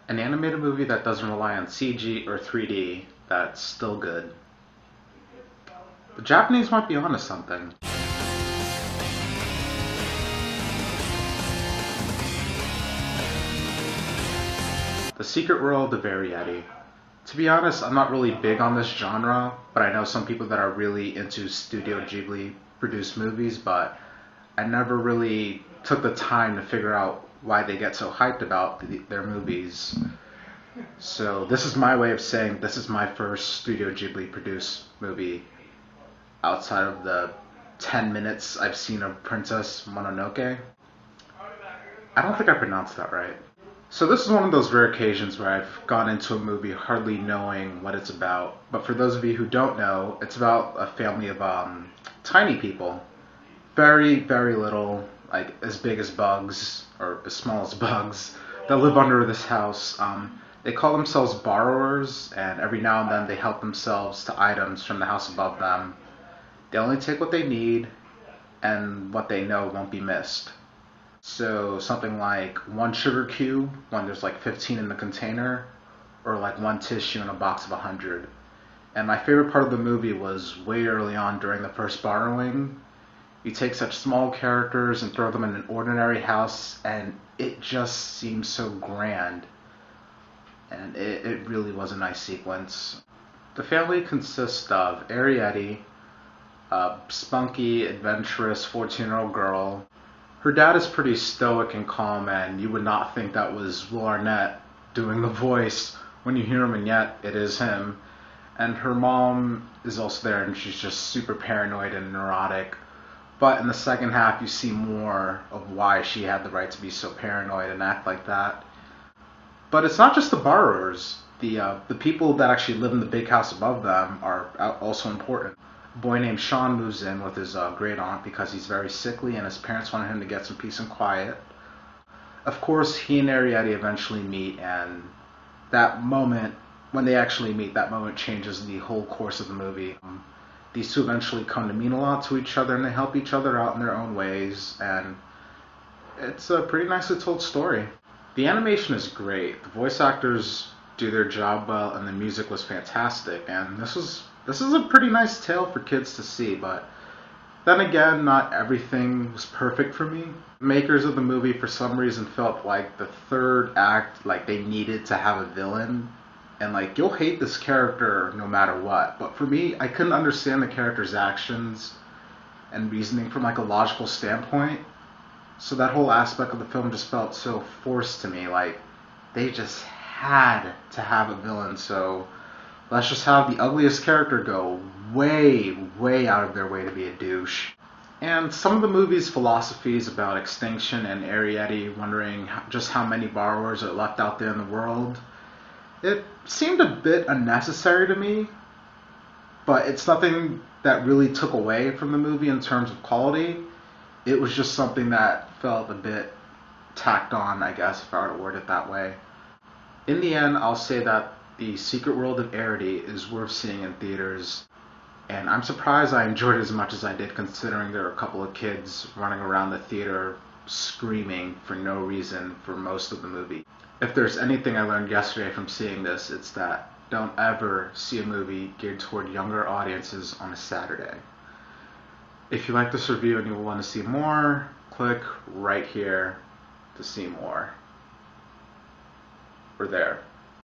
An animated movie that doesn't rely on CG or 3D that's still good. The Japanese might be onto something. The Secret World of Arrietty. To be honest, I'm not really big on this genre, but I know some people that are really into Studio Ghibli produced movies, but I never really took the time to figure out why they get so hyped about their movies. So this is my way of saying this is my first Studio Ghibli produced movie outside of the 10 minutes I've seen of Princess Mononoke. I don't think I pronounced that right. So this is one of those rare occasions where I've gone into a movie hardly knowing what it's about. But for those of you who don't know, it's about a family of tiny people. Very, very little, like as big as bugs, or as small as bugs, that live under this house. They call themselves borrowers, and every now and then they help themselves to items from the house above them. They only take what they need, and what they know won't be missed. So something like one sugar cube when there's like 15 in the container, or like one tissue in a box of 100. And my favorite part of the movie was way early on during the first borrowing. You take such small characters and throw them in an ordinary house, and it just seems so grand. And it really was a nice sequence. The family consists of Arrietty, a spunky, adventurous 14-year-old girl. Her dad is pretty stoic and calm, and you would not think that was Will Arnett doing the voice when you hear him, and yet it is him. And her mom is also there, and she's just super paranoid and neurotic. But in the second half, you see more of why she had the right to be so paranoid and act like that. But it's not just the borrowers. The people that actually live in the big house above them are also important. A boy named Sean moves in with his great aunt because he's very sickly and his parents wanted him to get some peace and quiet. Of course, he and Arrietty eventually meet, and that moment, when they actually meet, that moment changes the whole course of the movie. These two eventually come to mean a lot to each other, and they help each other out in their own ways, and it's a pretty nicely told story. The animation is great, the voice actors do their job well, and the music was fantastic, and this is a pretty nice tale for kids to see, but then again, not everything was perfect for me. The makers of the movie, for some reason, felt like the third act, like they needed to have a villain, and like you'll hate this character no matter what. But for me, I couldn't understand the character's actions and reasoning from like a logical standpoint. So that whole aspect of the film just felt so forced to me. Like they just had to have a villain, so let's just have the ugliest character go way, way out of their way to be a douche. And some of the movie's philosophies about extinction and Arrietty wondering just how many borrowers are left out there in the world, it seemed a bit unnecessary to me, but it's nothing that really took away from the movie in terms of quality. It was just something that felt a bit tacked on, I guess, if I were to word it that way. In the end, I'll say that The Secret World of Arrietty is worth seeing in theaters, and I'm surprised I enjoyed it as much as I did, considering there were a couple of kids running around the theater screaming for no reason for most of the movie. If there's anything I learned yesterday from seeing this, it's that don't ever see a movie geared toward younger audiences on a Saturday. If you like this review and you want to see more, click right here to see more. We're there.